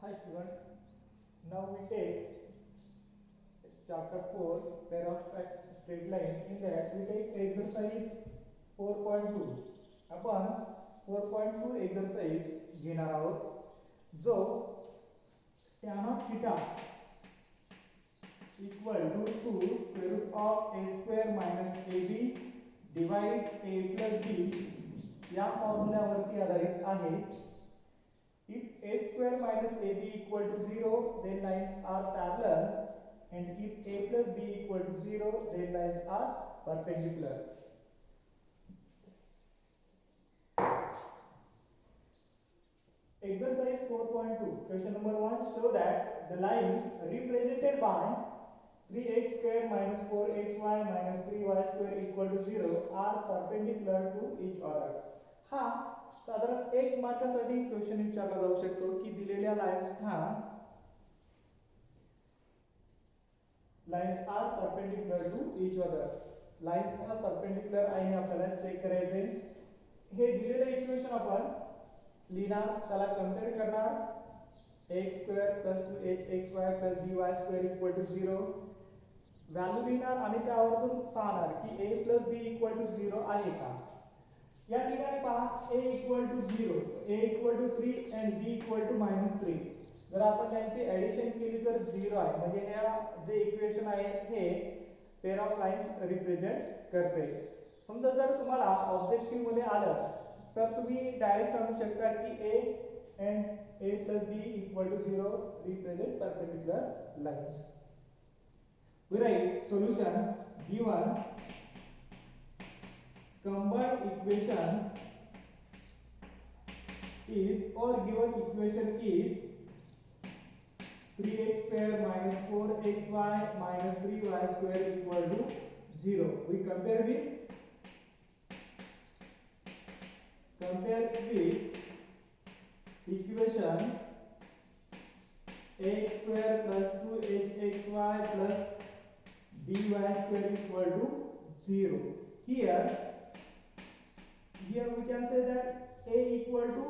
Hi student, now we take chapter 4 pair of straight line. In that we take exercise 4.2. आपण 4.2 exercise घेणार आहोत जो tan of theta equal to 2 square root of a square minus ab divide a plus b या फॉर्म्युल्यावरती आधारित आहे. If a square minus ab equal to 0, then lines are parallel, and if a plus b equal to 0, then lines are perpendicular. Exercise 4.2. Question number 1. Show that the lines represented by 3x square minus 4xy minus 3y square equal to 0 are perpendicular to each other. हा साधारण एक मार्कासाठी question विचारला जाऊ शकतो की दिलेल्या lines are perpendicular to each other. Lines हा perpendicular आहे आपल्याला चेक करायचे. हे दिलेले इक्वेशन आपण लिहिणार, त्याला कंपेअर करणार. x square plus 2hxy plus dy square equal to 0 value लिहिणार आणि त्यावरून पाहणार की a plus b equal to 0 आहे का. या ठिकाणी पहा a equal to 0, a equal to 3 and b equal to -3. जर आपण यांची ऍडिशन केली तर 0 आहे. म्हणजे हे जे इक्वेशन आहे हे पेअर ऑफ लाइन्स रिप्रेझेंट करते. समजा जर तुम्हाला ऑब्जेक्टिव्ह मध्ये आलं तर तुम्ही डायरेक्ट सांगू शकता की a and a plus b equal to 0 represent perpendicular lines. We write solution given combined equation is, or given equation is 3x square minus 4xy minus 3y square equal to 0. We compare with equation x square plus 2hxy plus dy square equal to 0. Here we can say that a equal to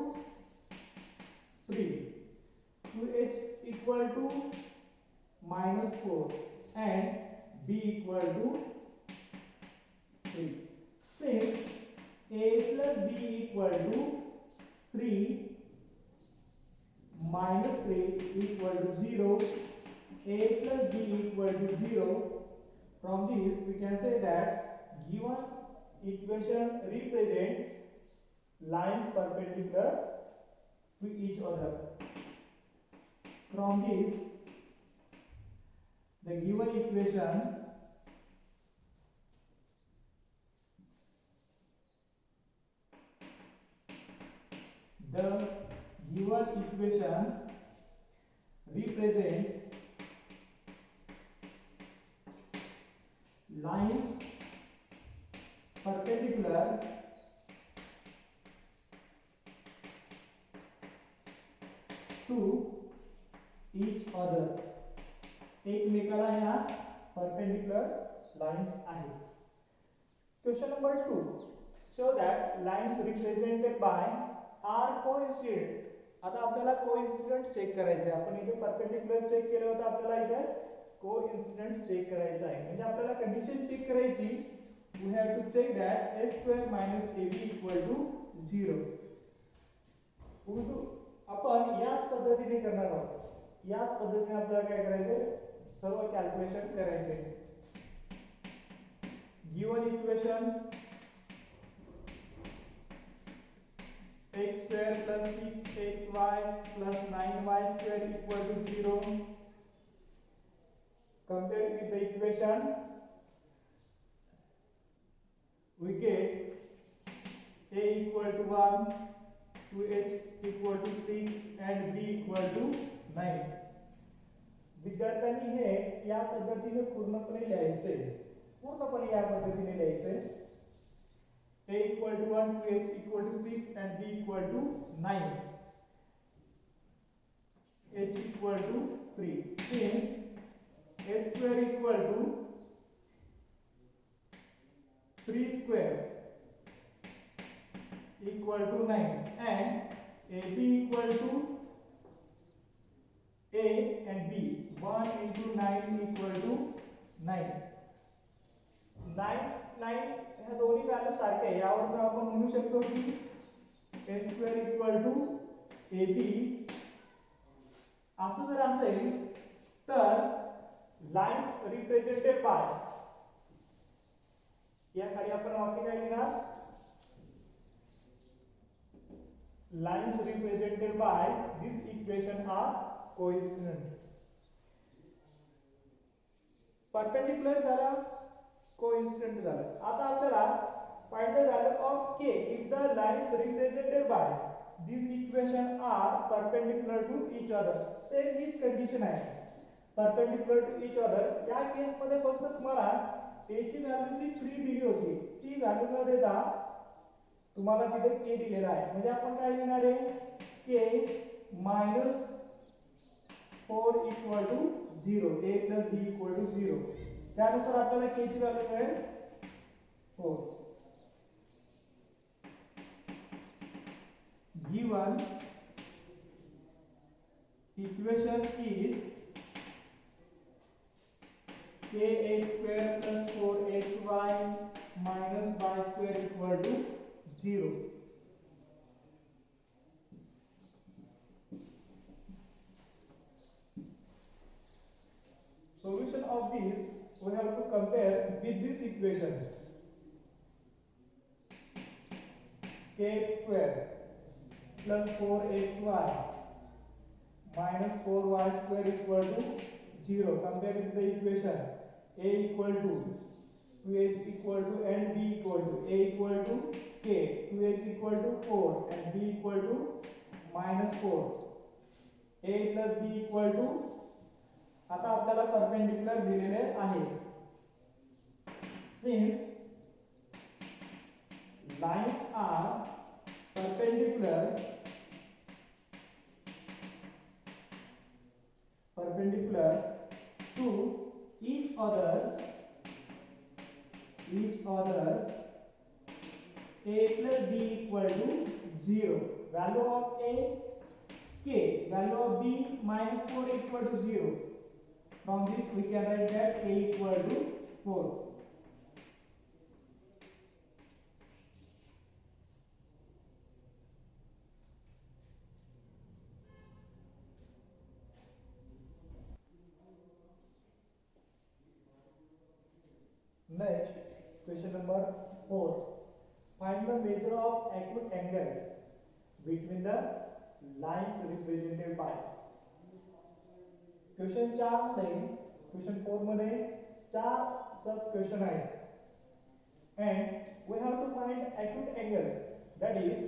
3, 2h equal to -4 and b equal to 3. Since a plus b equal to 3 minus 3 equal to 0, a plus b equal to 0, from this we can say that given equation represents lines perpendicular to each other. From this, the given equation represents lines perpendicular to each other. एकमेकाला ह्या perpendicular lines आहेत. Question number 2. Show that lines represented by are coincident. आता आपल्याला coincident check करायचे. आपण इथे perpendicular check केलं होतं, आपल्याला इथे कोइन्सिडेंट चेक करायचं आहे. म्हणजे आपल्याला कंडिशन चेक करायची. We have to check that a square minus ab equal to 0. आपण याच पद्धतीने करणार आहोत. याच पद्धतीने आपल्याला काय करायचं, सर्व कॅल्क्युलेशन करायचे. Given equation x square plus 6xy plus 9y square equal to 0. Compare with the equation, we get a equal to 1, 2h equal to 6 and b equal to 9. विद्यार्थ्यांनी हे या पद्धतीने पूर्णपणे लिहायचे. पूर्णपणे या पद्धतीने लिहायचे. a equal to 1, 2h equal to 6 and b equal to 9, h equal to 3. Since h square equal to 3 square equal to 9 and ab equal to A and B. 1 into 9 equal to 9. 9 ह्या दोन्ही value सारख्या आहे. यावरून आपण म्हणू शकतो की a square equal to ab. असं जर असेल तर लाइन्स रिप्रेझेंटेड बाय, या खाली आपण वाक्य काय लिहिणार, lines represented by this equation are coincident. Perpendicular झाला, कोइन्सिडेंट झाला. आता आपल्याला find the value of k if the lines represented by this equation are perpendicular to each other. Same हीच कंडिशन आहे, परपेंडिक्युलर टू ईच अदर. या case मध्ये फक्त तुम्हाला a ची व्हॅल्यू जी 3 दिली होती ती व्हॅल्यू न देता तुम्हाला तिथे k दिलेला आहे. म्हणजे आपण काय लिहिणार आहे, k minus 4 equal to 0, a plus b equal to 0. त्यानुसार आपल्याला k ची व्हॅल्यू मिळेल 4. given equation is kx square plus 4xy minus y square equal to 0. Solution of this we have to compare with this equation. Kx square plus 4xy minus 4y square equal to 0. Compare with the equation a equal to 2h equal to and b equal to, a equal to k, 2h equal to 4 and b equal to minus 4, a plus b equal to. आता आपल्याला perpendicular दिलेले आहे. Since lines are perpendicular to each other, a plus b equal to 0. Value of a k, value of b minus 4 equal to 0. From this we can write that a equal to 4. Next, question number 4. Find the measure of acute angle between the lines represented by. Question 4 मध्ये, question 4 मध्ये 4 सब question आहेत. And we have to find acute angle. That is,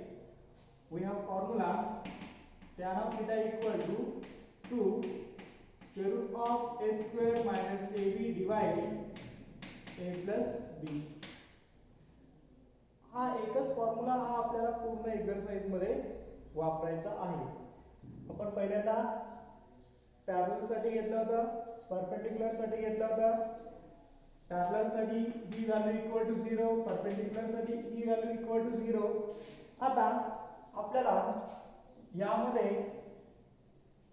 we have formula tan of theta equal to 2 square root of a square minus ab divided a plus b. हा एकच formula हा आपल्याला पूर्ण exercise मध्ये वापरायचा आहे. आपण पहिल्यांदा पॅरलल साठी घेतला होता, परपेंडिक्युलर साठी घेतला होता. पॅरलल साठी b value equal to 0, perpendicular साठी e व्हॅल्यू इक्वल टू 0. आता आपल्याला यामध्ये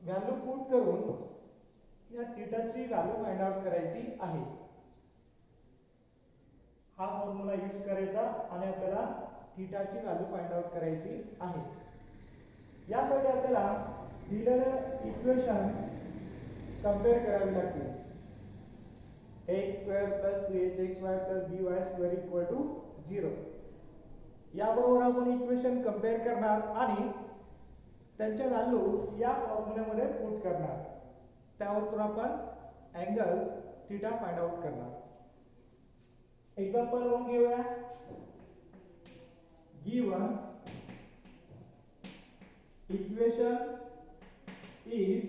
व्हॅल्यू पुट करून या थीटाची व्हॅल्यू फाइंड आउट करायची आहे. हा फॉर्म्युला यूज करायचा आणि आपल्याला थीटाची व्हॅल्यू फाइंड आउट करायची आहे. यासाठी आपल्याला दिलेलं इक्वेशन कंपेअर करावी लागते. x square plus 2hxy plus by square equal to 0. याबरोबर आपण इक्वेशन कंपेअर करणार आणि त्यांच्या व्हॅल्यू या फॉर्म्युल्यामध्ये पुट करणार. त्यावरून आपण अँगल थीटा फाइंड आउट करणार. एग्जांपल 1 घेऊया. Given equation is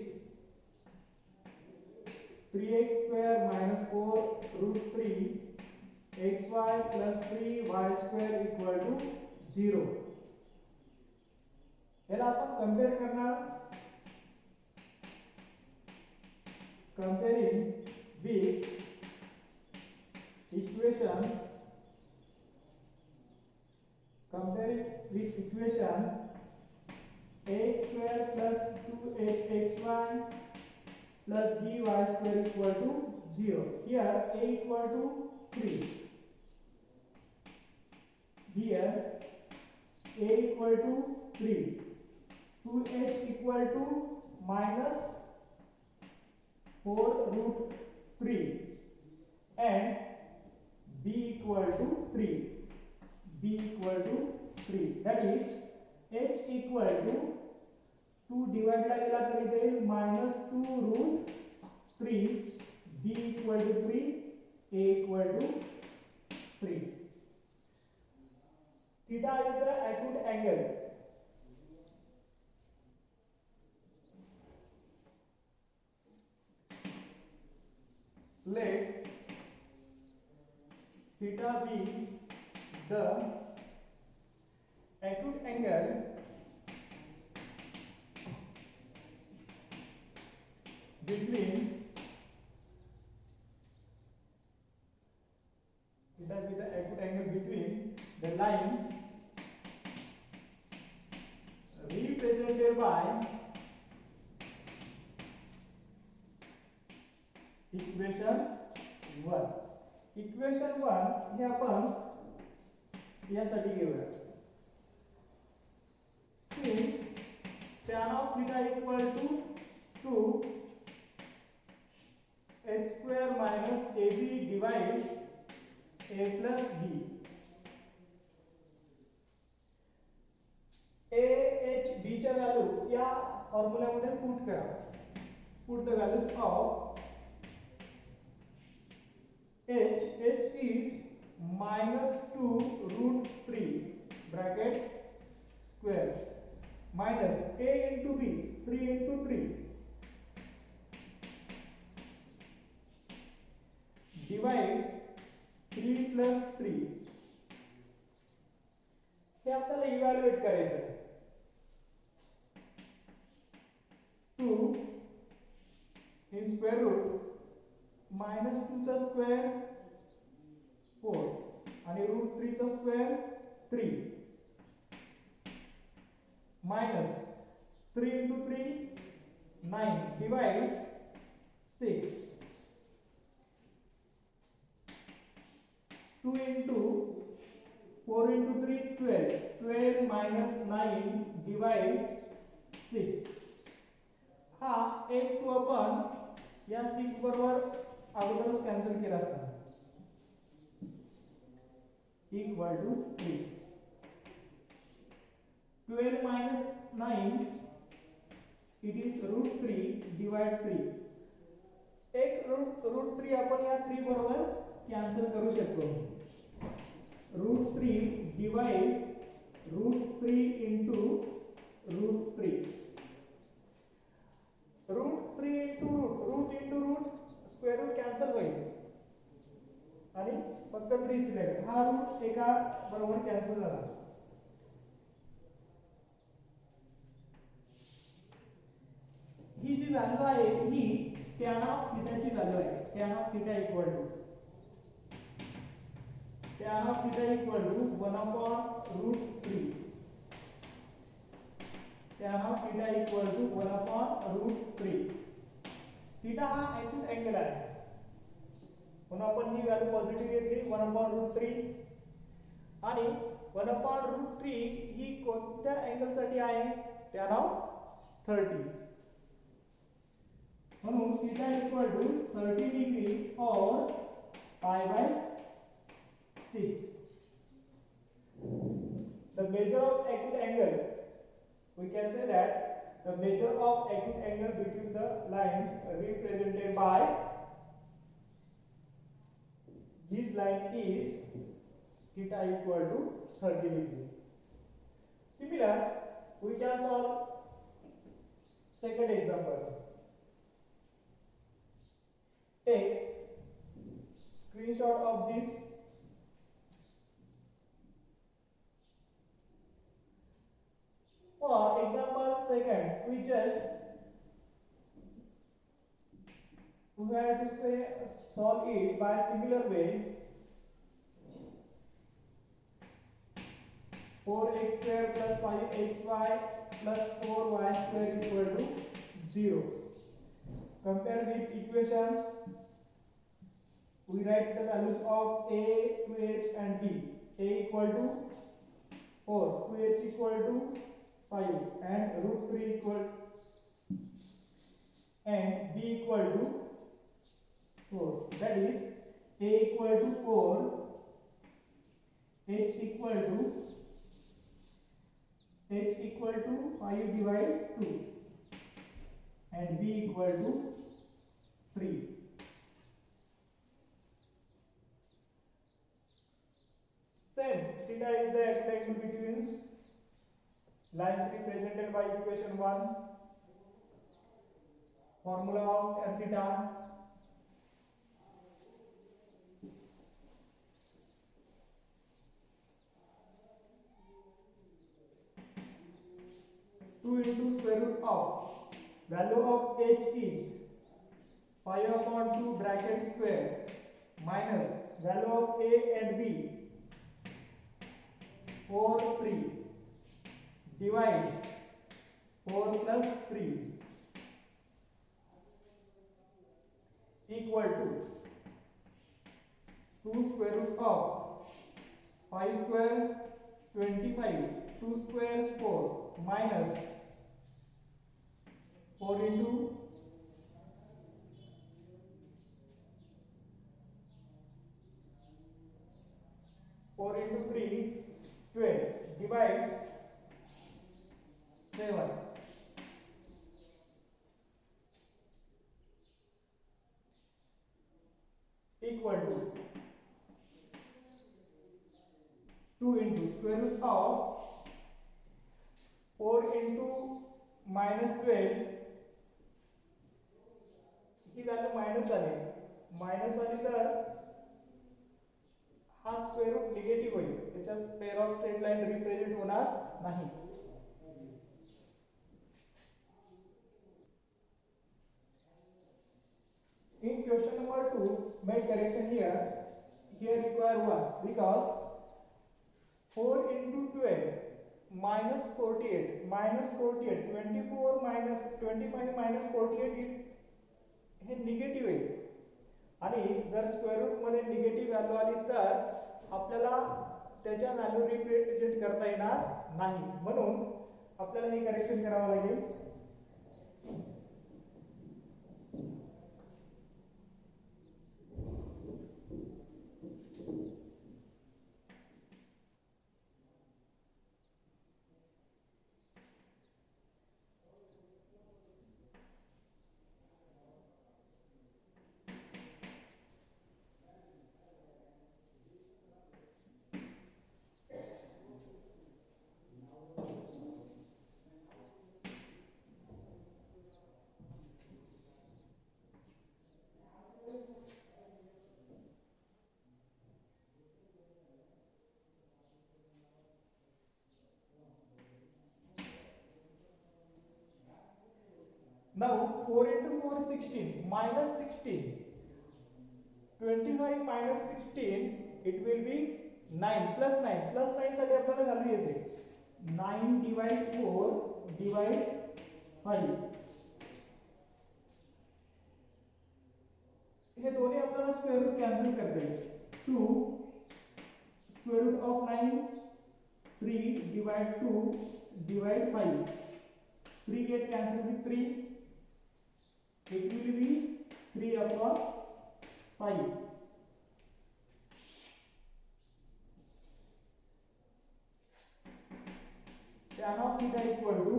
3x square minus 4 root 3 xy plus 3y square equal to 0. याला आपण कंपेअर करणार. Comparing with equation x square plus 2hxy plus dy square equal to 0. Here a equal to 3. Here a equal to 3. 2h equal to minus 4 root 3 and b equal to 3. b equal to 3. That is h equal to 2 divide ला गेला तर इथे येईल -2 route 3. b equal to 3. a equal to 3. Theta is the acute angle. Let theta be the acute angle between the lines represented by equation 1. Equation 1 हे आपण यासाठी घेऊया. Since tan of theta equal to 2 h square minus ab divide a plus b. a h b च्या value या फॉर्म्युल्यामध्ये put करा. Put the values of h is -2 root 3 bracket square minus a into b 3 into 3 divide 3 plus 3. हे आपल्याला इवॅल्युएट करायचं आहे. 2 in square root -2 चा square 4 आणि √3 चा square 3 minus 3 into 3 9 divide 6. 2 into 4 into 3 12. 12 minus 9 divide 6. हा एक टू आपण या 6 बरोबर अगोदरच कॅन्सल केला असता. Equal to 3. 12 minus 9 it is √3 divide 3. एक √3 आपण या 3 बरोबर कॅन्सल करू शकतो. √3 divide √3 into √3. √3 into root into root square root cancel होईल आणि फक्त 3 शिल्लक. हा रूट एका बरोबर कॅन्सल झाला. ही जी व्हॅल्यू आहे ही tan of theta ची व्हॅल्यू आहे. tan of theta equal to 1/√3. tan of theta equal to 1/√3. Theta हा acute angle आहे म्हणून आपण ही व्हॅल्यू पॉझिटिव्ह घेतली 1/√3 आणि 1/√3 ही कोणत्या अँगल साठी आहे? tan of 30. म्हणून थीटा इक्वल टू 30 डिग्री और π/6. The measure of acute angle, we can say that the measure of acute angle between the lines represented by this line is theta equal to 30 degree. Similar, we can solve second example. Take screenshot of this. For example second, we have to solve it by similar way. 4x square plus 5xy plus 4y square equal to 0. compare with equation. We write the values of a to h and b. A equal to 4, to h equal to 5, and root 3 equal, and b equal to 4. That is a equal to 4, h equal to 5 divide 2, and b equal to 3. Same, theta is the acute angle between lines represented by equation 1. Formula of tan theta. Two into square root of value of h is 5 upon 2 bracket square minus value of a and b 4 3 divide 4 plus 3 equal to 2 square root of 5 square 25, 2 square 4 minus 4 into 3 12 divide 7 equal to 2 into square root of 4 into minus 12 he value minus आली तर हा square route negative होईल, त्याच्यात pair of straight line represent होणार नाही. In question number 2, make correction here. Here require 1 because 4 into 12 minus 48 24 minus 25 minus 48 हे negative आहे, आणि जर स्क्वेअर रूट मध्ये निगेटिव्ह व्हॅल्यू आली तर आपल्याला त्याच्या व्हॅल्यू रिप्रेझेंट करता येणार नाही, म्हणून आपल्याला हे करेक्शन करावं लागेल. Now 4 into 4 16 minus 16, 25 minus 16 it will be 9 plus 9 साठी आपल्याला व्हॅल्यू येते 9 divide 4 divide 5. हे दोन्ही आपल्याला स्क्वेअर रूट कॅन्सल करता येईल. 2 square root of 9 3 divide 2 divide 5. 3 get cancelled with 3. It will be 3 upon 5. Tan of theta equal to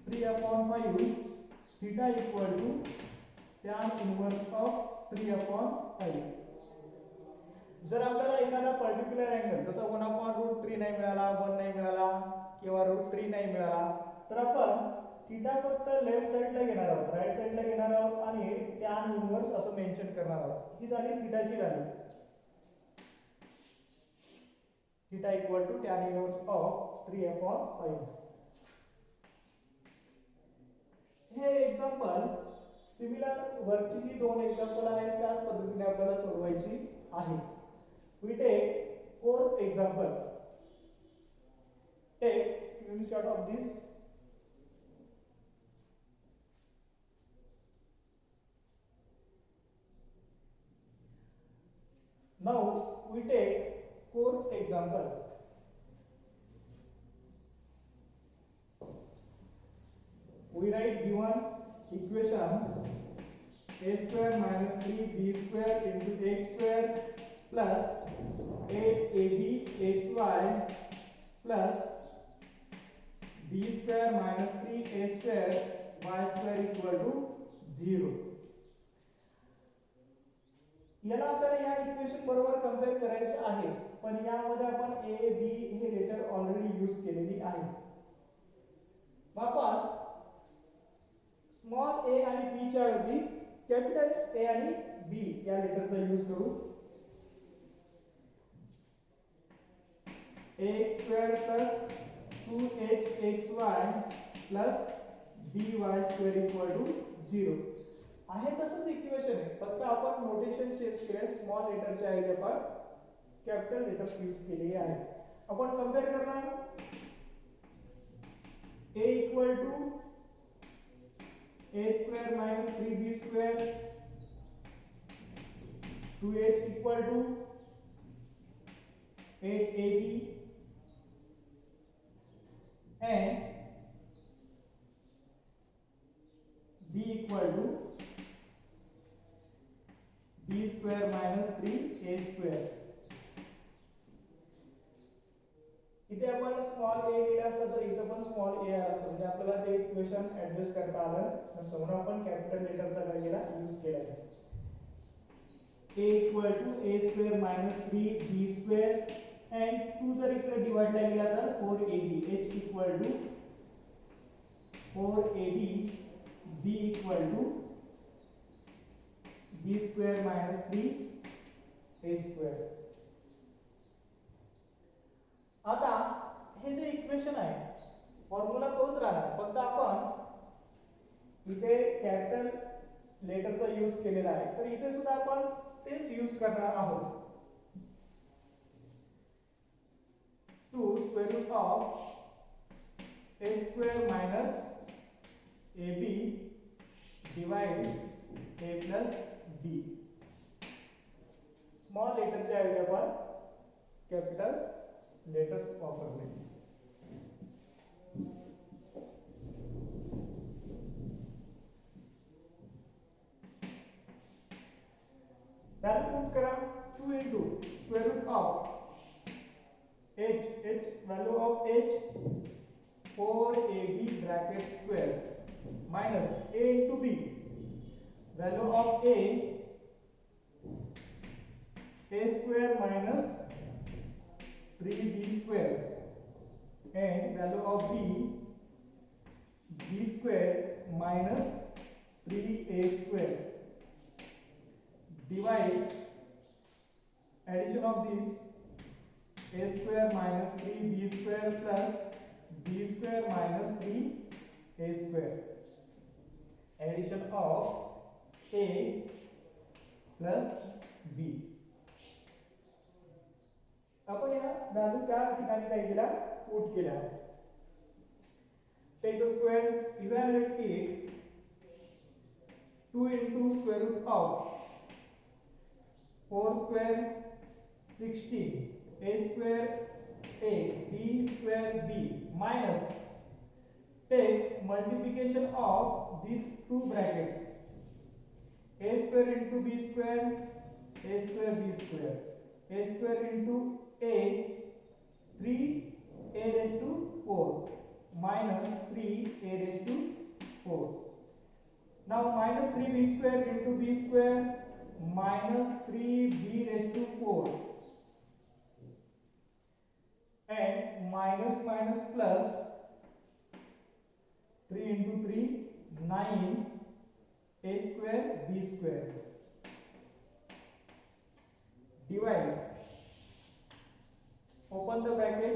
3 upon 5. Theta equal to tan inverse of 3 upon 5. जर आपल्याला एखादा particular angle जसा 1 upon root 3 नाही मिळाला, 1 नाही मिळाला किंवा root 3 नाही मिळाला, तर आपण थीटा फक्त लेफ्ट साइडला घेणार आहोत, राइट साइडला घेणार आहोत आणि tan इनव्हर्स असं मेन्शन करणार आहोत. ही झाली थीटाची value. Theta equal to tan inverse of 3 upon 5. हे एक्झाम्पल सिमिलर वरची जी दोन एक्झाम्पल आहेत त्याच पद्धतीने आपल्याला सोडवायची आहे. We take fourth example. Take screenshot of this. example. We write given equation a square minus 3b square into x square plus 8ab xy plus b square minus 3a square y square equal to 0. याला आपल्याला या equation बरोबर compare करायचं आहे, पण यामध्ये आपण a b हे लेटर ऑलरेडी यूज केलेली आहे. आपण स्मॉल a आणि b च्या ऐवजी कॅपिटल A आणि B या लेटरचा यूज करू. ax square plus 2hxy plus by square equal to 0 आहे. तसंच इक्वेशन आहे, फक्त आपण नोटेशन चेंज केले. स्मॉल लेटरच्या ऐवजी आपण कॅपिटल लेटर्स यूज केले आहे. आपण कंपेअर करणार a equal to a square minus 3b square 2h equal to 8ab and b equal to b square minus 3a square. इथे आपण स्मॉल a लिहिला असता तर इथे पण स्मॉल a आला असता, म्हणजे आपल्याला ते इक्वेशन ऍडजस्ट करता आलं नसतं, म्हणून आपण कॅपिटल लेटरचा काय केला यूज केला आहे. a equal to a square minus 3b square and 2 जर इकडे डिवाइड ला गेला तर 4ab h equal to 4ab b equal to b square minus 3a square. आता हे जे इक्वेशन आहे फॉर्म्युला तोच राहणार, फक्त आपण इथे कॅपिटल लेटरचा यूज केलेला आहे, तर इथे सुद्धा आपण तेच यूज करणार आहोत. Two square root of a square minus ab divide a plus b. Small लेटरच्या ऐवजी आपण कॅपिटल लेटर्स वापरले. व्हॅल्यू पुट करा. 2 into square root of h value of h 4ab bracket square minus a into b value of a square minus 3b square and value of b square minus 3a square. Divide addition of this a square minus 3b square plus b square minus 3a square. Addition of a plus b. आपण या value त्या ठिकाणी काय केला put केला. Take the square, evaluate it. 2 into square root of 4 square 16 a square a b square b minus take multiplication of these two brackets a square into b square a square b square a square into a 3a raised to 4 minus 3a raised to 4. Now minus 3b square into b square minus 3b raised to 4 and minus minus plus 3 into 3 9 a square b square. Divide. Open the bracket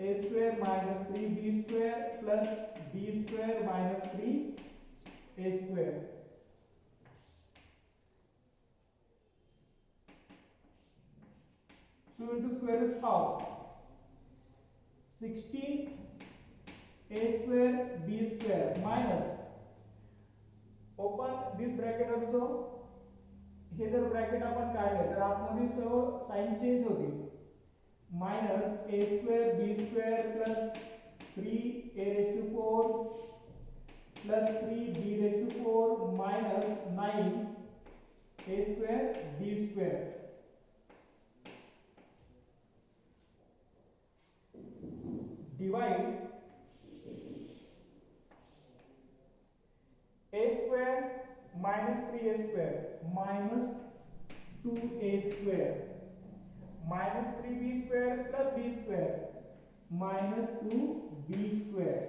a square minus 3b square plus b square minus 3a square. 2 into square root of 16 a square b square minus open this bracket also. हे जर bracket आपण काढले तर आतमध्ये सर्व sign change होतील. minus a square b square plus 3a raised to 4 plus 3b raised to 4 minus 9 a square b square. Divide a square minus 3a square minus 2a square minus 3b square plus b square minus 2b square.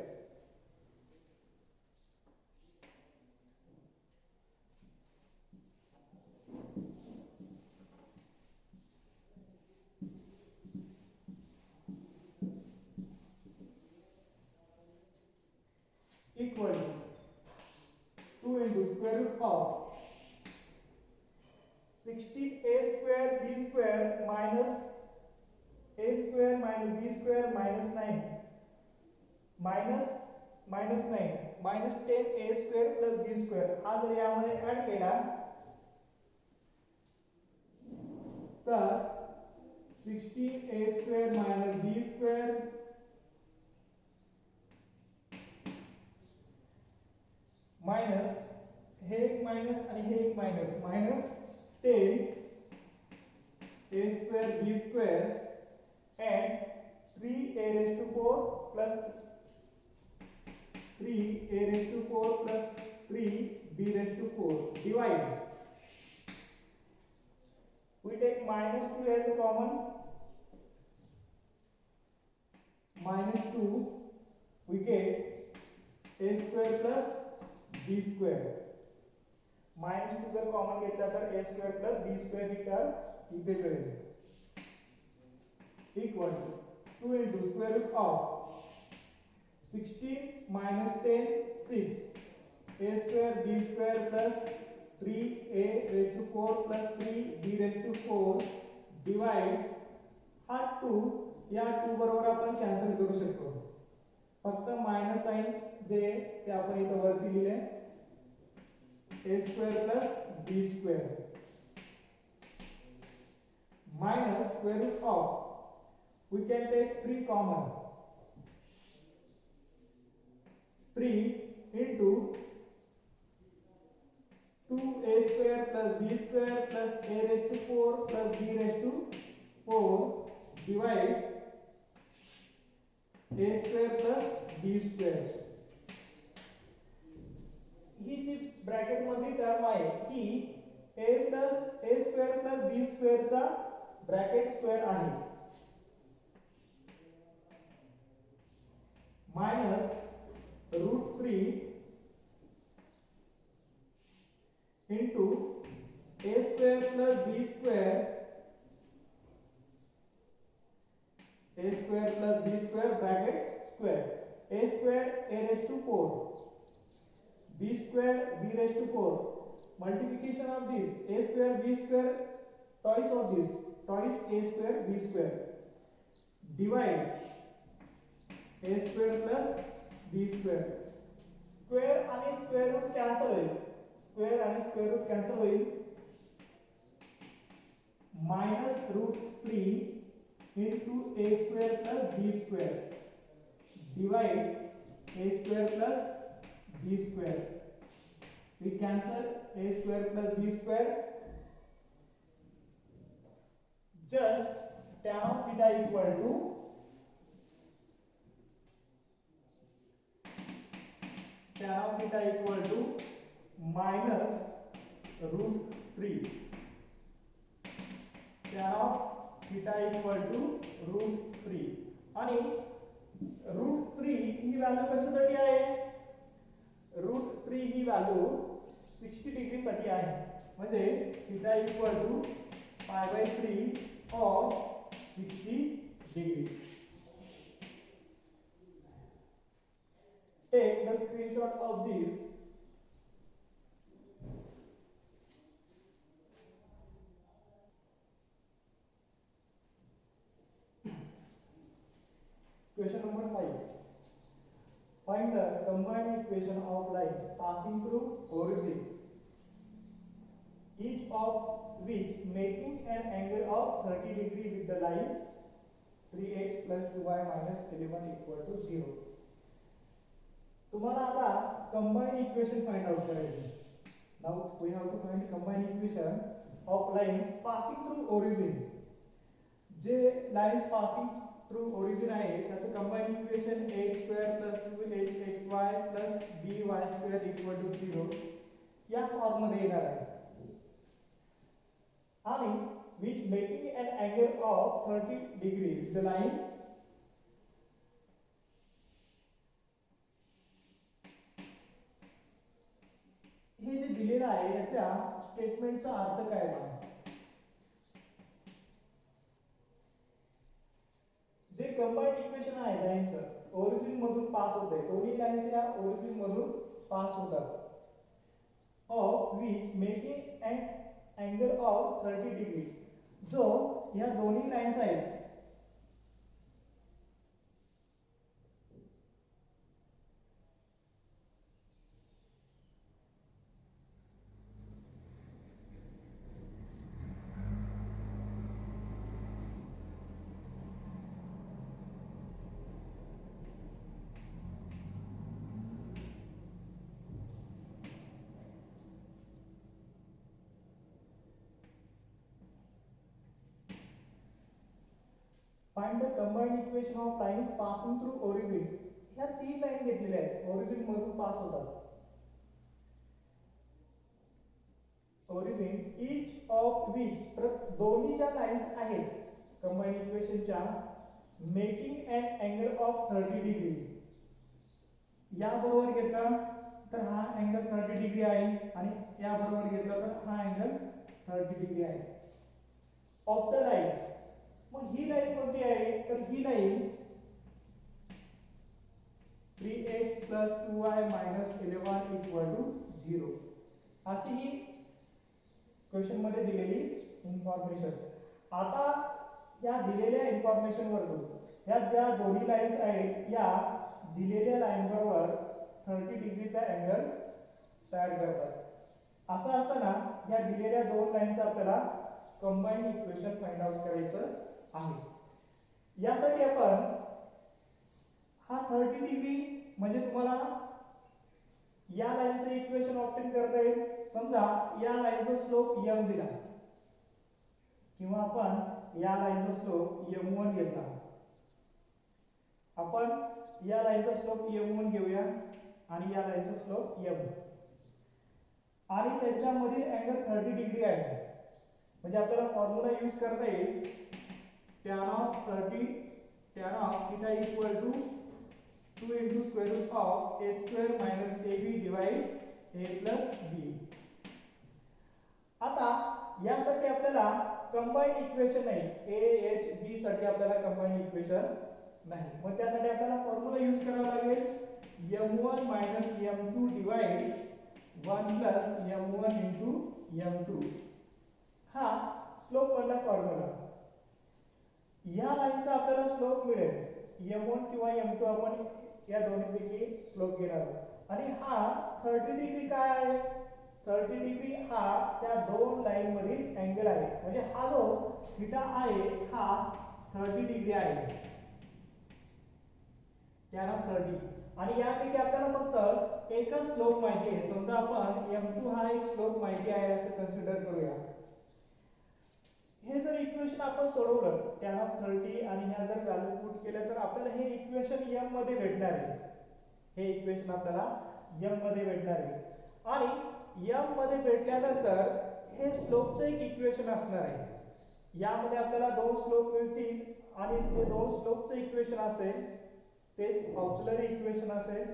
Equal to 2 into square root of 16a square b square minus a square minus b square minus 9 minus 9 minus 10a square plus b square. हा जर यामध्ये add केला तर 16a square minus b square minus हे एक minus आणि हे एक minus minus 10 a square b square and 3a raised to 4 plus 3a raised to 4 plus 3b raised to 4. Divide. We take minus 2 as a common. Minus 2 we get a square plus b square. Minus 2 जर common घेतला तर a square plus b square he term इथे मिळेल. Equal to 2 into square root of 16 minus 10 6 a square b square plus 3a raised to 4 plus 3b raised to 4 divide. हा 2 या 2 बरोबर आपण cancel करू शकतो. फक्त मायनस साइन जे ते आपण इथे वरती लिहिले a square plus b square minus square root of we can take 3 common. 3 into 2a square plus b square plus a raised to 4 plus b raised to 4 divide a square plus b square. ही जी bracket मधली term आहे ही a plus a square plus b square चा bracket square आहे minus root 3 into a square plus b square bracket square a square a raised to 4 b square b raised to 4 multiplication of this a square b square twice of this twice a square b square divide a square plus b square. Square आणि square root cancel होईल. Square आणि square root cancel होईल. minus root 3 into a square plus b square divide a square plus b square. We cancel a square plus b square. Just tan of theta equal to minus root 3. Tan of theta equal to root 3 आणि root 3 ही value कशासाठी आहे? root 3 ही value 60 degree साठी आहे. म्हणजे theta equal to pi by 3 of 60 degree. Take the screenshot of this. Question number 5. Find the combined equation of lines passing through origin, each of which making an angle of 30 degree with the line 3x plus 2y minus 11 equal to 0. तुम्हाला आता combine equation find out करायचे. Now we have to find combine equation of lines passing through origin. जे lines passing through origin आहे त्याचं combine equation a² + 2hxy + by² = 0 या form मध्ये येणार आहे. आणि which making an angle of 30 degree with the line हे जे दिलेलं आहे याच्या स्टेटमेंटचा अर्थ काय आहे. जे कंबाईंड इक्वेशन आहे लाईनचं ओरिजिन मधून पास होते, दोन्ही लाईन्स या ओरिजिन मधून पास होतात. Of which making an angle of 30 degree. जो या दोन्ही लाईन्स आहेत find the combined equation of lines passing through origin. ह्या तीन लाईन घेतलेल्या आहेत ओरिजिन मधून पास होतात. ओरिजिन ईच ऑफ विच दोन्ही ज्या लाईन्स आहेत कंबाइंड इक्वेशनच्या making an angle of 30 degree. या बरोबर घेतला तर हा अँगल 30 डिग्री आहे आणि या बरोबर घेतला तर हा अँगल 30 डिग्री आहे. Of the line. मग ही लाईन कोणती आहे तर ही line 3x plus 2y minus 11 equal to 0 अशी ही क्वेश्चन मध्ये दिलेली इन्फॉर्मेशन. आता या दिलेल्या इन्फॉर्मेशन वरून या ज्या दोन्ही लाईन्स आहेत या दिलेल्या लाईन बरोबर 30 डिग्रीचा अँगल तयार करतात. असं असताना या दिलेल्या दोन लाईनचं आपल्याला कंबाईंड इक्वेशन फाइंड आउट करायचं आहे. यासाठी आपण हा 30 डिग्री म्हणजे तुम्हाला या लाईनचं इक्वेशन ऑब्टेन करता येईल. समजा या लाईनचा स्लोप m दिला किंवा आपण या लाईनचा स्लोप m1 घेतला. आपण या लाईनचा स्लोप m1 घेऊया आणि या लाईनचा स्लोप m आणि त्याच्यामधील अँगल 30 डिग्री आहे. म्हणजे आपल्याला फॉर्म्युला यूज करता येईल tan of theta equal to 2 into square root of a square minus ab divide a plus b. आता यासाठी आपल्याला कंबाईंड इक्वेशन नाही, a h b साठी आपल्याला कंबाईंड इक्वेशन नाही. मग त्यासाठी आपल्याला फॉर्म्युला यूज करावा लागेल m1 m2 divide 1 m1 into m2. हा स्लोप मधला फॉर्म्युला. या लाईनचा आपल्याला स्लोप मिळेल m1 किंवा m2 आपण या दोन्हीपैकी स्लोप घेणार आहोत. आणि हा 30 डिग्री काय आहे 30 डिग्री हा त्या दोन लाईन मधील अँगल आहे. म्हणजे हा जो थीटा आहे हा 30 डिग्री आहे tan of 30. आणि यापैकी आपल्याला फक्त एकच स्लोप माहिती आहे. समजा आपण m2 हा एक स्लोप माहिती आहे असं कन्सिडर करूया. हे जर इक्वेशन आपण सोडवलं tan of 30 आणि ह्या जर व्हॅल्यू पुट केल्या तर आपल्याला हे इक्वेशन m मध्ये भेटणार आहे. हे इक्वेशन आपल्याला m मध्ये भेटणार आहे. आणि m मध्ये भेटल्यानंतर हे स्लोपचं एक इक्वेशन असणार आहे. यामध्ये आपल्याला दोन स्लोप मिळतील आणि ते दोन स्लोपचं इक्वेशन असेल तेच ऑक्झिलरी इक्वेशन असेल.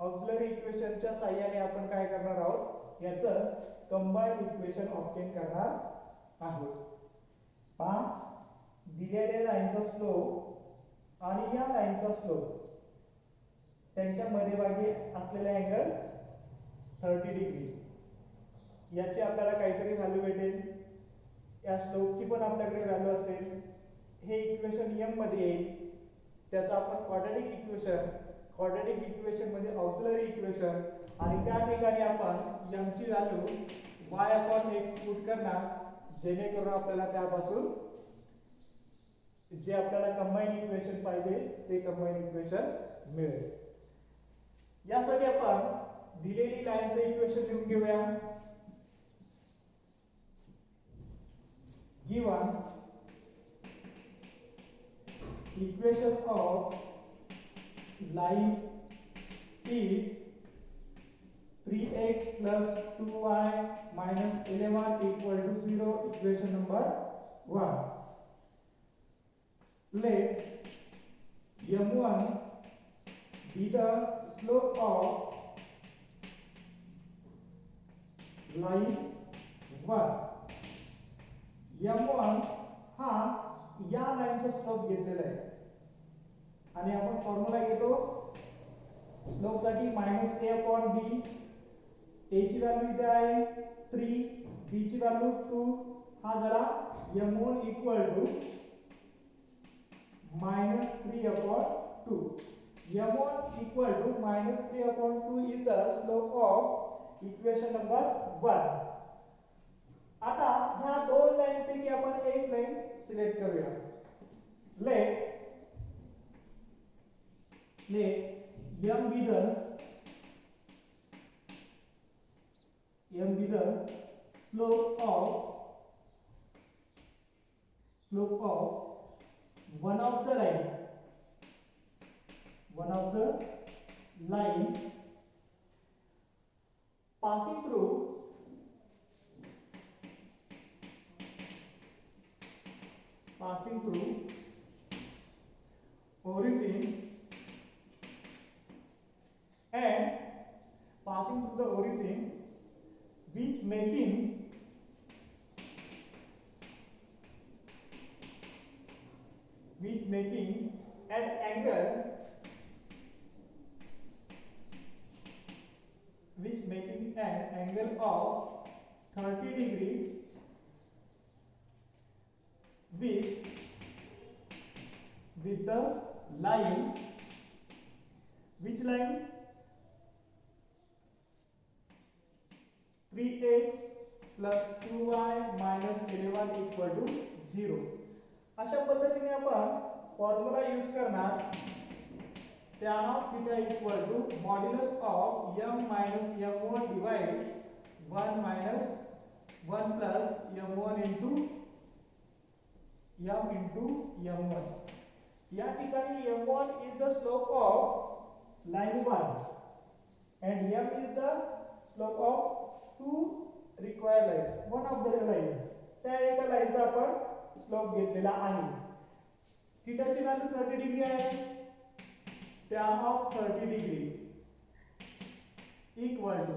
ऑक्झिलरी इक्वेशनच्या सहाय्याने आपण काय करणार आहोत याचं कंबाईंड इक्वेशन ऑब्टेन करणार आहोत. हा दिलेल्या लाईनचा स्लोप आणि या लाईनचा स्लोप त्यांच्या मध्यभागी असलेला अँगल 30 डिग्री. याची आपल्याला काहीतरी व्हॅल्यू भेटेल. या स्लोपची पण आपल्याकडे व्हॅल्यू असेल. हे इक्वेशन m मध्ये येईल. त्याचा आपण क्वाड्रॅटिक इक्वेशन म्हणजे ऑक्झिलरी इक्वेशन आणि त्या ठिकाणी आपण m ची व्हॅल्यू y/x पुट करणार जेणेकरून आपल्याला त्यापासून जे आपल्याला कंबाईन इक्वेशन पाहिजे ते कंबाईन इक्वेशन मिळेल. यासाठी आपण दिलेली लाईनचं इक्वेशन लिहून घेऊया. Given equation of line is 3x plus 2y minus 11 equal to 0. Equation number 1. Let m1 be the slope of line 1. m1 हा या लाईनचा स्लोप घेतलेला आहे आणि आपण फॉर्म्युला घेतो स्लोप साठी minus a upon b. a ची व्हॅल्यू इथे आहे 3, b ची व्हॅल्यू 2. हा झाला m1 equal to -3 upon 2. m1 equal to -3 upon 2 is the slope of equation number 1. आता ह्या दोन लाईन पैकी आपण एक लाईन सिलेक्ट करूया. Let m be the slope of one of the line passing through origin and passing through the origin which making an angle of 30 degree with the line, which line? 3x plus 2y minus 11 equal to 0. अशा पद्धतीने आपण formula use करणार. tan of theta equal to modulus of m minus m1 divide 1 minus 1 plus m1 into m1. या ठिकाणी m1 is the slope of line 1 and m is the slope of two required line, one of the line. त्या एका लाईनचा आपण slope घेतलेला आहे. थीटाची value 30 degree आहे. tan of 30 degree equal to m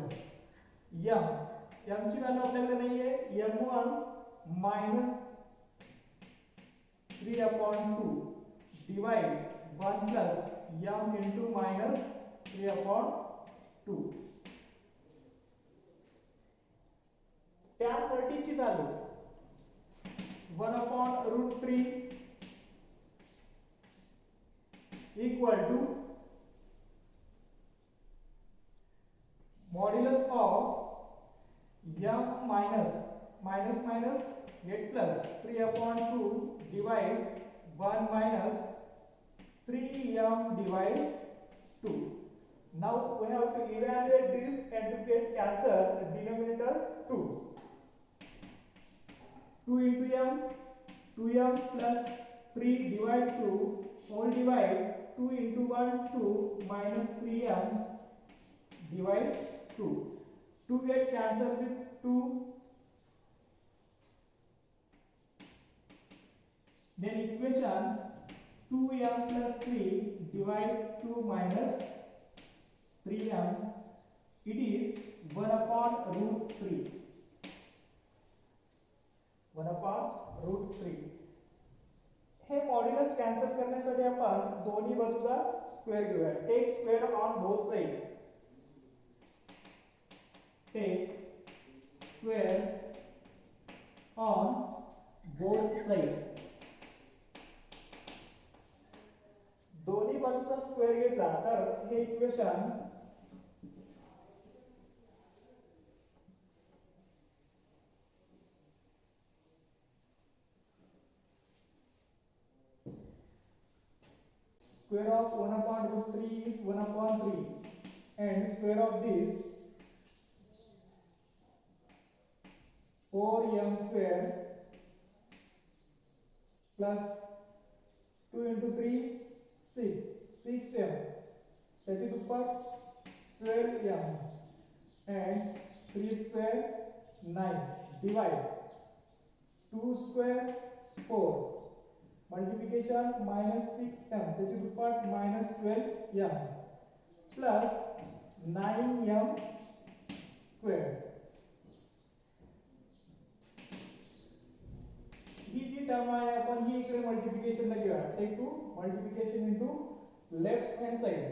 ची व्हॅल्यू आपल्याकडे नाहीये. m1 -3 upon 2 divide 1 plus m into -3 upon 2. tan 30 ची value 1 upon √3 equal to modulus of m minus get plus 3 upon 2 divide 1 minus 3m divide 2. Now we have to evaluate this and to get cancel denominator 2. 2 into m, 2m plus 3 divide 2 whole divide 2 into 1 2 minus 3m divide 2. 2 get cancelled with 2. Then equation 2m plus 3 divide 2 minus 3m, it is 1 upon √3. 1 upon √3. हे modulus cancel करण्यासाठी आपण दोन्ही बाजूचा square घेऊया. Take square on both side. Take square on both side. दोन्ही बाजूचा square घेतला तर हे equation square of 1 upon root 3 is 1 upon 3, and square of this 4m square plus 2 into 3 6m, त्याची दुप्पट 12m, and 3 square 9, divide 2 square 4, multiplication minus 6m, त्याची दुप्पट minus 12m, plus 9m square. ही जी टर्म आहे आपण ही इकडे मल्टिप्लिकेशन ला घेऊया. Take to multiplication into left hand side.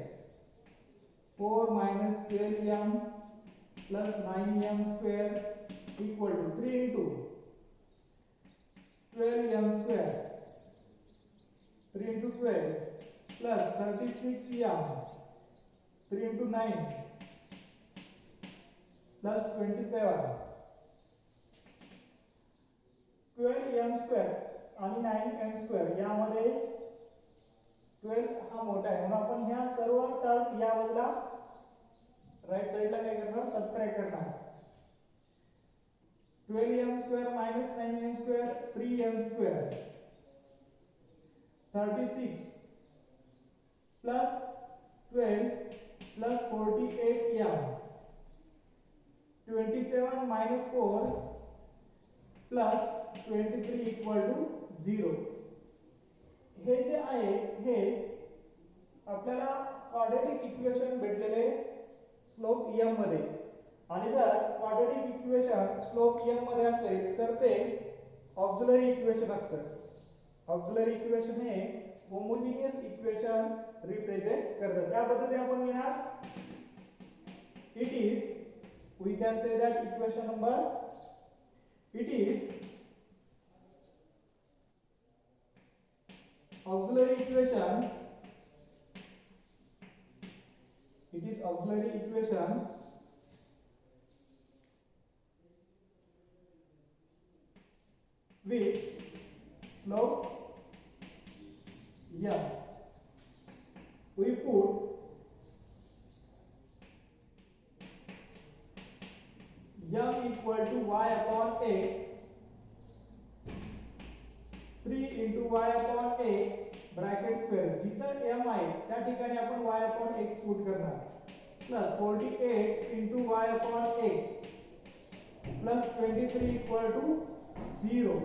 4 minus 12m plus 9m square equal to 3 into 12m square, 3 into 12 plus 36m, 3 into 9 plus 27, 12m square आणि 9m square यामध्ये 12 हा मोठा आहे म्हणून आपण ह्या सर्व टर्म या बाजूला राइट साइडला काय करणार, सबट्रॅक्ट करणार. 12m square minus 9m square 3m square, 36 plus 12 plus 48m, 27 minus 4 plus 23 equal to 0. हे जे आहे हे आपल्याला क्वाड्रॅटिक इक्वेशन भेटलेले स्लोप m मध्ये, आणि जर क्वाड्रॅटिक इक्वेशन स्लोप m मध्ये असेल तर ते ऑक्झिलरी इक्वेशन असतं. ऑक्झिलरी इक्वेशन हे होमोजेनियस इक्वेशन रिप्रेझेंट करतात. त्या पद्धतीने आपण घेणार. It is, we can say that equation number, it is auxiliary equation, it is auxiliary equation with slope m. We put m equal to y upon x, 3 into y upon x bracket square. जिथं m आहे त्या ठिकाणी आपण y upon x put करणार, plus 48 into y upon x plus 23 equal to 0.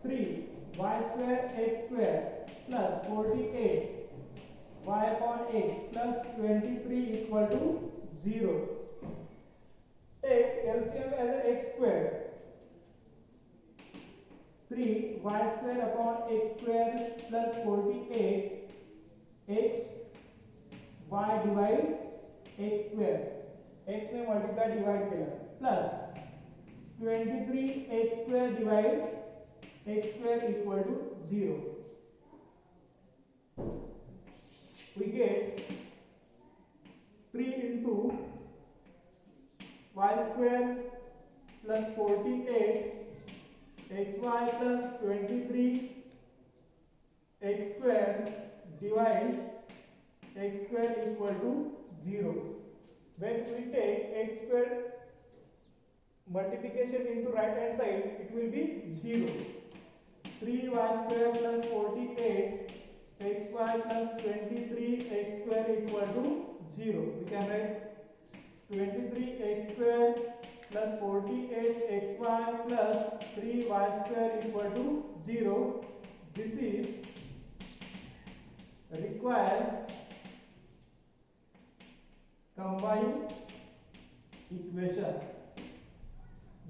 3 y square x square plus 48 y upon x plus 23 equal to 0. Take LCM as a x square. 3 y square upon x square plus 48 x y divide x square. x ने multiply divide केला plus 23 x square divide x square equal to 0. We get 3 into y square plus 48 xy plus 23 x square divide x square equal to 0. When we take x square multiplication into right hand side, it will be 0. 3y square plus 48 xy plus 23 x square equal to 0. We can write 23 x square plus 48 xy plus 3y square equal to 0. This is required combined equation.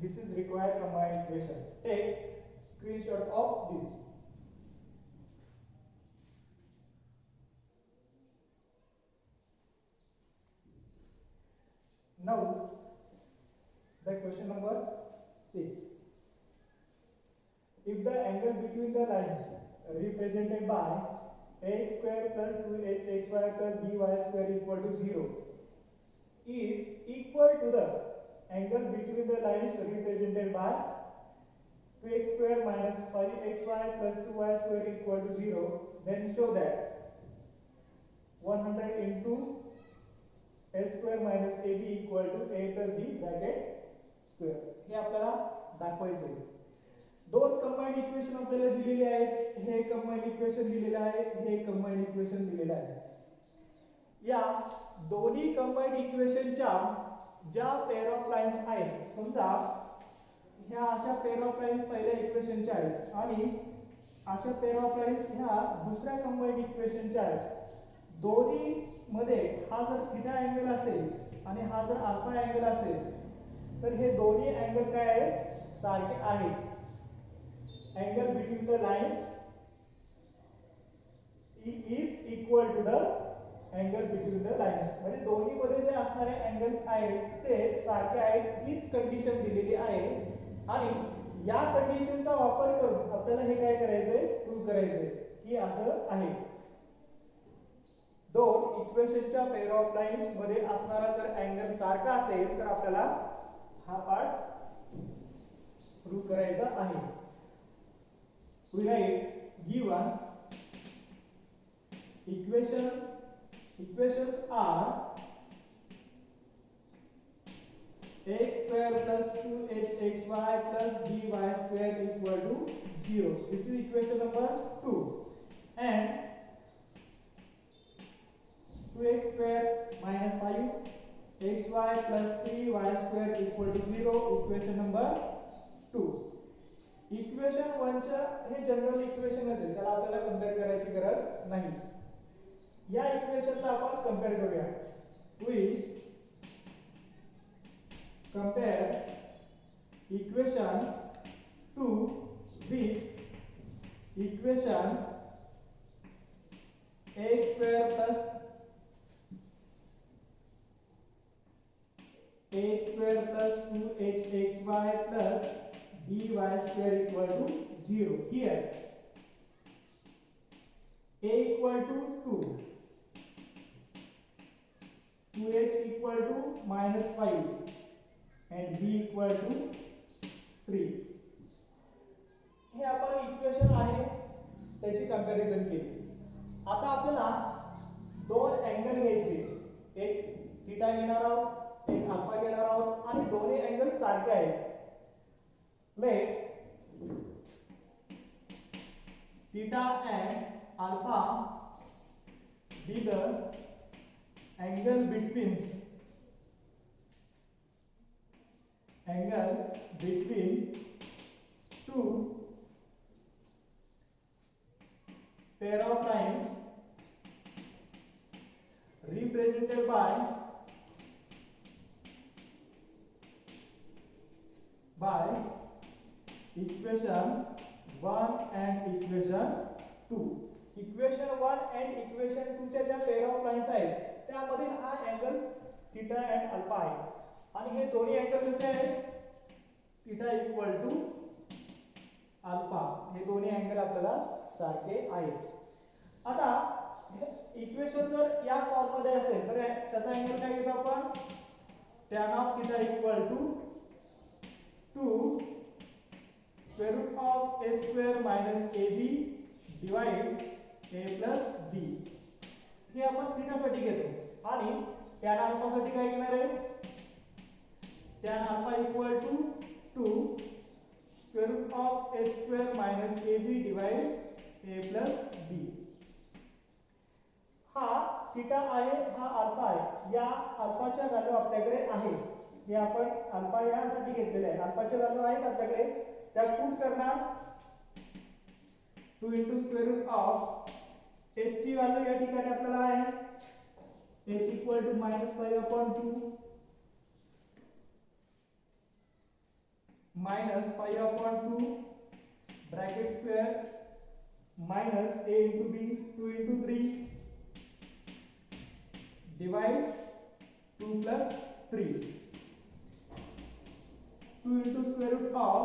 This is required combined equation. Take screenshot of this. Now the question number 6. If the angle between the lines represented by ax square plus 2hxy plus by square equal to 0 is equal to the angle between the lines represented by 2x square minus 5xy plus 2y square equal to 0, then show that 100 into a square minus ab equal to a plus b bracket square. हे आपल्याला दाखवायचं आहे. दोन combined equation आपल्याला दिलेले आहेत. हे combined equation दिलेले आहे, हे कंबाइंड इक्वेशन दिलेले आहे. या दोन्ही कंबाइंड इक्वेशनच्या ज्या पेअर ऑफ लाईन्स आहेत, समजा ह्या अशा पेअर ऑफ लाईन्स पहिल्या इक्वेशनच्या आहेत आणि अशा पेअर ऑफ लाईन्स ह्या दुसऱ्या कंबाइंड इक्वेशनच्या आहेत. दोन्ही मध्ये हा जर थीटा अँगल असेल आणि हा जर अल्फा अँगल असेल तर हे दोन्ही अँगल काय आहेत, सारखे आहेत. Angle between the lines is equal to the angle between the lines. म्हणजे दोन्ही मध्ये जे असणारे अँगल आहेत ते सारखे आहेत, हीच कंडिशन दिलेली आहे. आणि या कंडिशनचा वापर करून आपल्याला हे काय करायचंय, प्रूव्ह करायचंय की असं आहे. दोन इक्वेशनच्या पेअर ऑफ लाईन्स मध्ये असणारा जर अँगल सारखा असेल तर आपल्याला हा पार्ट प्रूव्ह करायचा आहे. We write given equations are x square plus 2hxy plus by square equal to 0. This is equation number 2. And 2x square minus 5xy plus 3y square equal to 0. Equation number 2. Equation 1 चा हे general equation असेल, त्याला आपल्याला compare करायची गरज नाही. या इक्वेशनला आपण कंपेअर करूया. We compare equation 2 with equation x square plus x square plus 2hxy plus by square equal to 0. Here a equal to 2, 2h equal to minus 5 and b equal to 3. हे आपण equation आहे त्याची comparison केली. आता आपल्याला दोन angle घ्यायचे, एक थीटा घेणार आहोत, एक अल्फा घेणार आहोत आणि दोन्ही अँगल सारखे आहेत. Let theta and alpha be the angle between two pair of lines represented by equation 1 and equation 2. Equation 1 and equation 2 च्या ज्या पेअर ऑफ लाईन्स आहेत त्यामध्ये हा अँगल थीटा अँड अल्फा आहे आणि हे दोन्ही अँगल कसे आहेत, थीटा इक्वल टू अल्फा. हे दोन्ही अँगल आपल्याला सारखे आहेत. आता इक्वेशन जर या फॉर्म मध्ये असेल तर त्याचा अँगल काय घेतो आपण, tan of theta equal to 2 square root of a square minus ab divide a plus b. हे आपण थीटा साठी घेतो आणि tan अल्फा साठी काय घेणार आहे, tan alpha equal to 2 square root of h square minus ab divide a plus b. हा थीटा आहे, हा अल्फा आहे. या अल्फाच्या व्हॅल्यू आपल्याकडे आहे, हे आपण अल्फा यासाठी घेतलेले आहे. अल्फाच्या व्हॅल्यू आहेत आपल्याकडे, त्या पुट करणार. 2 into square root of h ची व्हॅल्यू या ठिकाणी आपल्याला आहे h equal to -5/2 -5/2 bracket square minus a into b 2 into 3 divide 2 plus 3 2 into square root of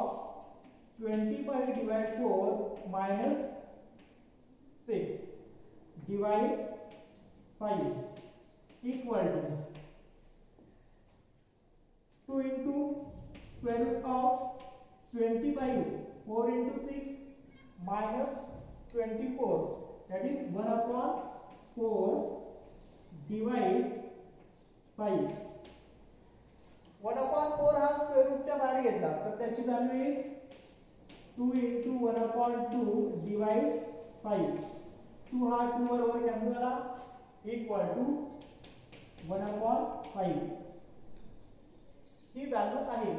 25 divide 4 minus 6 divide 5 equal to 2 into square root of 25 4 into 6 minus 24 that is 1 upon 4 divide 5. 1 upon 4 हा square रूटच्या बाहेर घेतला तर त्याची value येईल 2 into 1 upon 2 divide 5. 2 हा 2 बरोबर cancel झाला equal to 1 upon 5. ही व्हॅल्यू आहे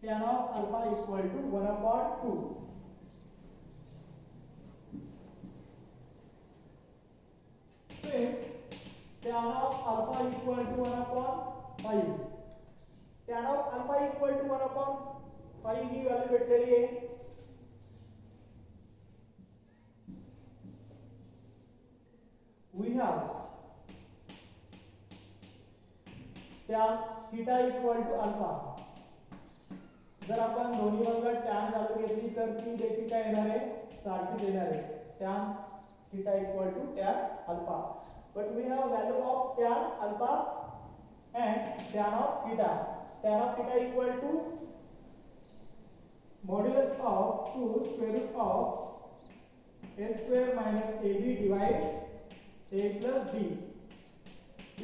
tan of alpha equal to 1 upon 2. Since tan of alpha equal to 1 upon 5, tan of alpha equal to 1 upon 5 ही व्हॅल्यू भेटलेली आहे. We have tan theta equal to alpha. जर आपण दोन्ही बाजूला tan value घेतली तर ती देखील काय येणार आहे सारखीच येणार आहे tan theta equal to tan alpha. But we have value of tan alpha and tan of theta. Tan of theta equal to modulus of 2 square root of a square minus ab divide a plus b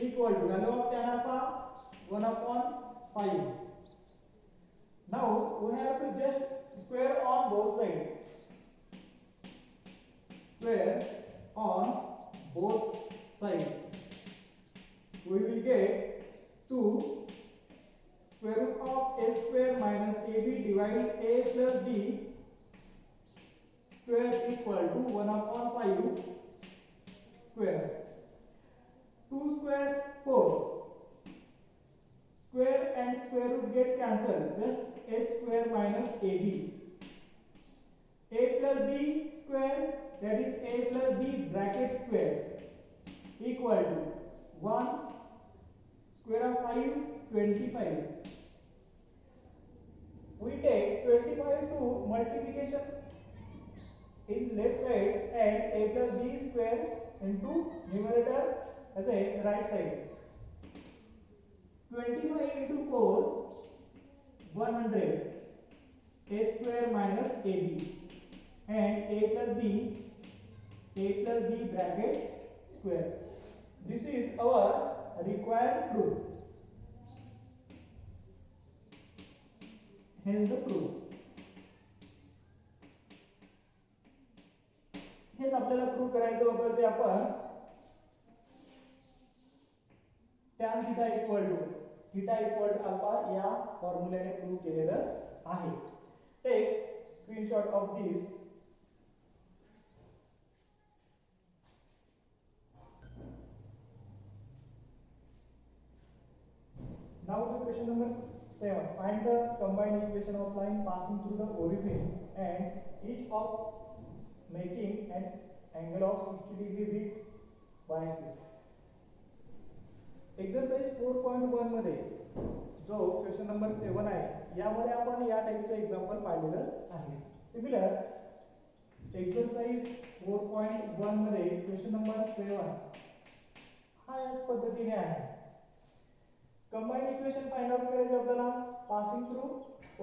equal to value of tan alpha 1 upon 5. Now we have to just square on both sides. Square on both sides. We will get 2 square root of a square minus ab divide a plus b square equal to 1 upon 5 square. 2 square 4. Square and square root get cancelled. Just a square minus ab. A plus b square, that is a plus b bracket square equal to 1 square of 5 25. We take 25 to multiplication in left side and a plus b square into numerator as a right side. 25 into 4 100 a square minus ab and a plus b bracket square. This is our required proof. Hence the proof. हेच आपल्याला prove करायचं होतं ते आपण tan theta equal to alpha या फॉर्म्युल्याने prove केलेलं आहे. Take screenshot of this. Now the question number 7. Find the combined equation of line passing through the origin and each of making an angle of 60 degree with y-axis. Exercise 4.1 मध्ये जो question number 7 आहे यामध्ये आपण या टाइपचे example पाहिलेलं आहे. Similar exercise 4.1 मध्ये क्वेश्चन नंबर 7 हा याच पद्धतीने आहे. कंबाइंड इक्वेशन फाइंड आउट करायचे आपल्याला पासिंग थ्रू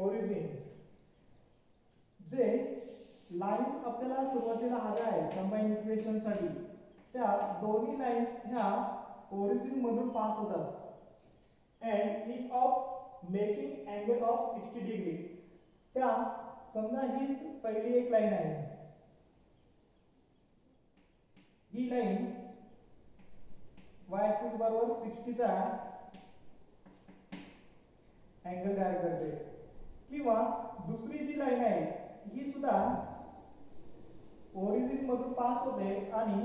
ओरिजिन. जे लाइन्स आपल्याला सुरुवातीला हव्या आहेत कंबाइंड इक्वेशन साठी त्या दोन्ही लाइन्स ह्या ओरिजिन मधून पास होतात and each of making angle of 60 degree. त्या समजा ही पहिली एक लाइन आहे. ही लाइन y axis बरोबर 60 चा अँगल तयार करते. किंवा दुसरी जी लाइन आहे ही सुद्धा ओरिजिन मधून पास होते आणि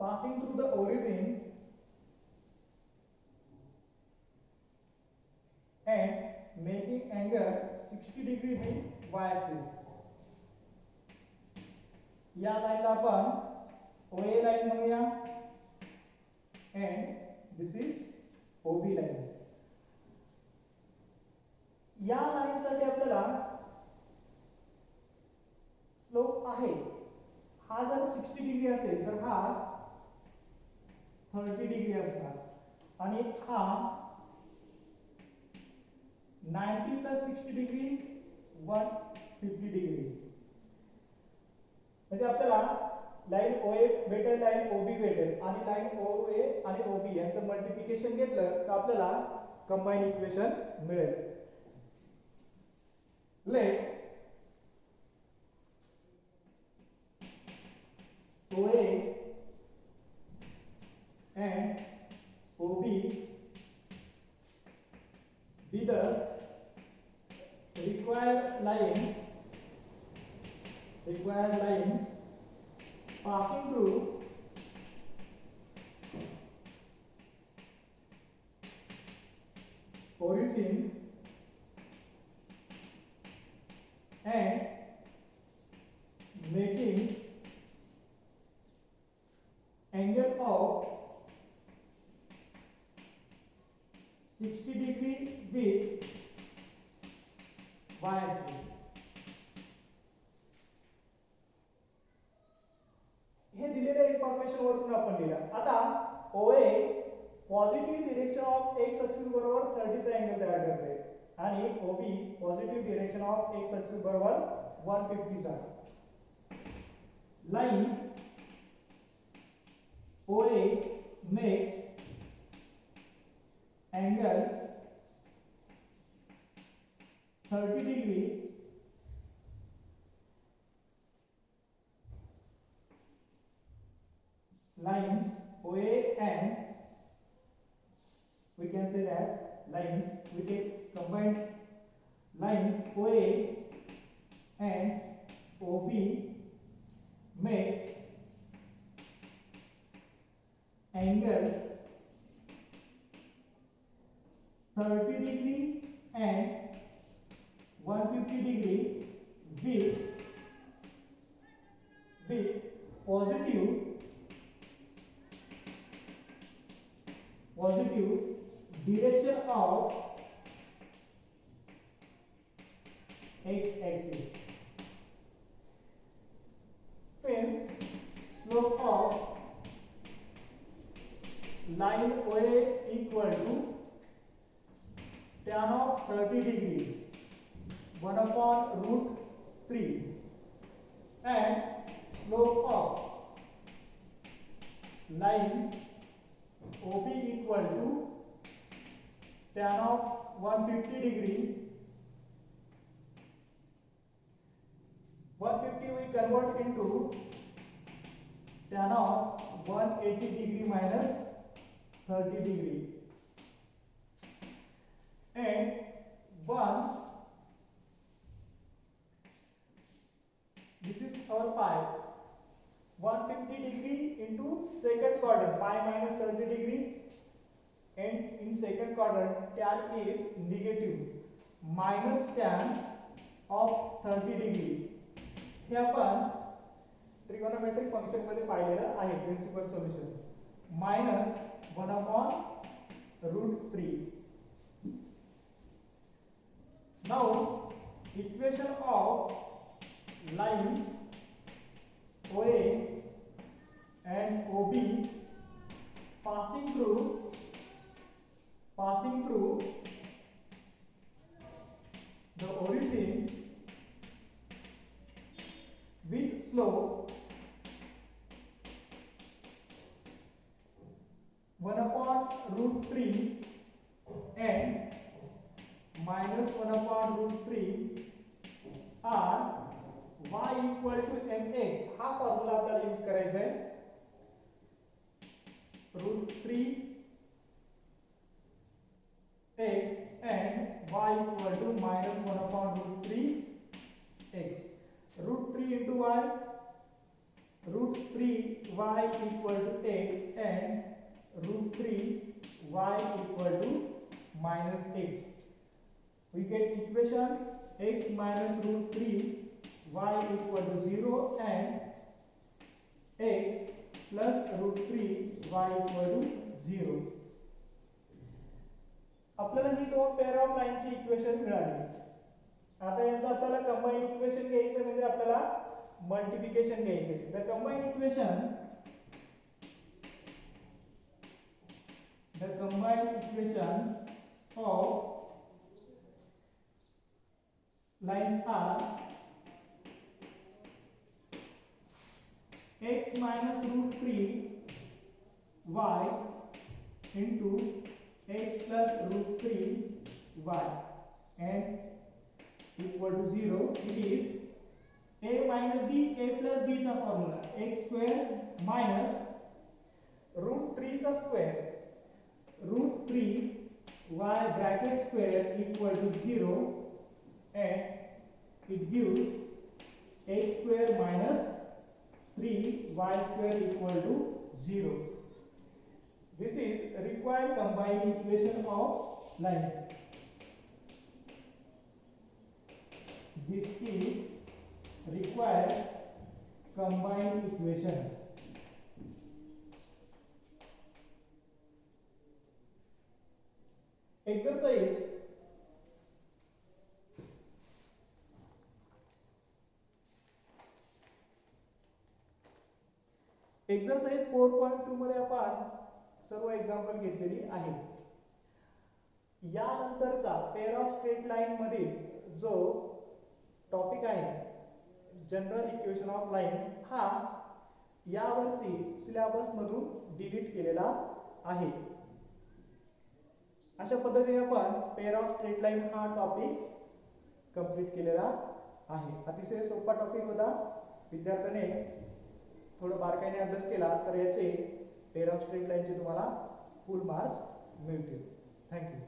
passing through the origin and making angle 60 degree with y-axis. या लाइनला आपण OA लाइन म्हणूया and this is OB line. या लाइन साठी आपल्याला स्लोप आहे हा जर 60 डिग्री असेल तर हा 30 डिग्री असणार आणि हा 90 प्लस 60 डिग्री 150 डिग्री. म्हणजे आपल्याला लाईन OA भेटेल, लाईन OB भेटेल आणि लाईन OA आणि OB यांचं मल्टिप्लिकेशन घेतलं तर आपल्याला कंबाईन इक्वेशन मिळेल. Let OA and OB be the required lines passing through origin and making angle of 60 degree with y-axis. हे दिलेल्या इन्फॉर्मेशन वरून आपण लिहिलं. आता OA positive direction of x axis बरोबर 30 चा अँगल तयार करते आणि OB positive direction of x axis बरोबर 150 चा. Line OA makes angle 30 degree lines OA and we can say that lines we take combined lines OA and OB makes angles 30 degree and 150 degree with positive direction of x-axis. Since slope of line OA equal to tan of 30 degree 1 upon root 3 and slope of line OB equal to tan of 150 degree 150 we convert into tan of 180 degree minus 30 degree and 1 this is our pi 150 degree into second quadrant pi minus 30 degree and in second quadrant tan is negative minus tan of 30 degree. हे आपण trigonometric function मध्ये पाहिलेलं आहे principal solution minus 1 upon root 3. Now equation of lines OA and OB passing through the origin with slope 1 upon root 3 and minus 1 upon root 3 are y equal to mx. हा formula आपल्याला use करायचा आहे. root 3 x and y equal to minus 1 upon root 3 x. root 3 into y, root 3 y equal to x and root 3 y equal to minus x. We get equation x minus root 3 y equal to 0 and x plus root 3 y equal to 0. आपल्याला ही दोन pair of लाईनची equation मिळाली. आता यांचं आपल्याला combine equation घ्यायचं म्हणजे आपल्याला मल्टिप्लिकेशन घ्यायचे. The combine equation of lines are x minus root 3 y into x plus root 3 y and equal to 0. It is a minus b, a plus b चा formula x square minus root 3 चा square root 3 y bracket square equal to 0 and it gives x square minus 3y square equal to 0. This is required combined equation of lines. This is required combined equation. Exercise exercise 4.2 मध्ये आपण सर्व example घेतलेली आहे. यानंतरचा pair of straight line मधील जो topic आहे general equation of lines हा यावर्षी सिलेबस मधून डिलीट केलेला आहे. अशा पद्धतीने आपण पेअर ऑफ स्ट्रेट लाईन हा टॉपिक कंप्लीट केलेला आहे. अतिशय सोपा टॉपिक होता. विद्यार्थ्याने थोडं बारकाईने अभ्यास केला तर याचे पेअर ऑफ स्ट्रेट लाईनचे तुम्हाला फुल मार्क्स मिळतील. थँक्यू.